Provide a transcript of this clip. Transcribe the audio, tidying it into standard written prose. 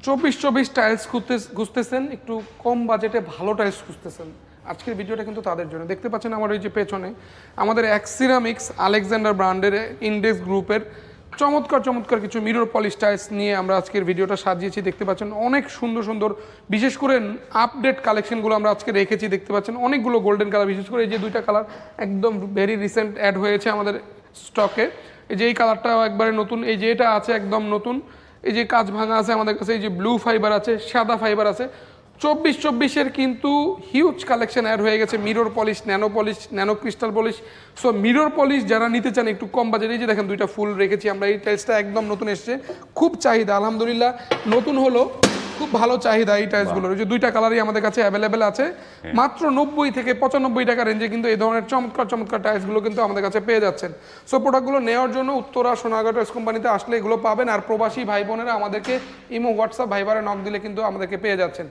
24 tiles খুঁজতেছেন, একটু কম বাজেটে ভালো টাইলস খুঁজতেছেন, আজকের ভিডিওটা কিন্তু তাদের জন্য। দেখতে পাচ্ছেন আমার ওই যে পেছনে আমাদের এক্সিরামিক্স আলেকজান্ডার ব্র্যান্ডের ইন্ডেক্স গ্রুপের চমৎকার চমৎকার কিছু মিরর পলিশ টাইলস নিয়ে আমরা আজকের ভিডিওটা সাজিয়েছি। দেখতে পাচ্ছেন অনেক সুন্দর সুন্দর, বিশেষ করে আপডেট কালেকশনগুলো আমরা আজকে রেখেছি। দেখতে পাচ্ছেন অনেকগুলো গোল্ডেন কালার, বিশেষ করে এই যে দুইটা কালার একদম ভেরি রিসেন্ট অ্যাড হয়েছে আমাদের স্টকে। এই যে এই কালারটাও একবারে নতুন, এই যে এটা আছে একদম নতুন, এই যে কাঁচ ভাঙা আছে আমাদের কাছে, এই যে ব্লু ফাইবার আছে, সাদা ফাইবার আছে। 24-24-এর কিন্তু হিউজ কালেকশন অ্যাড হয়ে গেছে, mirror polish, nano crystal polish. So mirror polish যারা নিতে চান একটু কম বাজেট, এই যে দেখেন দুইটা ফুল রেখেছি আমরা। এই টাইলসটা একদম নতুন এসছে, খুব চাহিদা আলহামদুলিল্লাহ, নতুন হলো, খুব ভালো চাহিদা এই টাইলসগুলোর। ওই যে দুইটা কালারই আমাদের কাছে অ্যাভেলেবেল আছে। মাত্র 90 থেকে 95 টাকা রেঞ্জে কিন্তু এই ধরনের চমৎকার চমৎকার টাইলসগুলো কিন্তু আমাদের কাছে পেয়ে যাচ্ছেন। সো প্রোডাক্টগুলো নেওয়ার জন্য উত্তরা সোনারগাঁ টাইলস কোম্পানিতে আসলে এগুলো পাবেন। আর প্রবাসী ভাই বোনেরা আমাদেরকে ইমো, হোয়াটসঅ্যাপ, ভাইবারে নক দিলে কিন্তু আমাদেরকে পেয়ে যাচ্ছেন।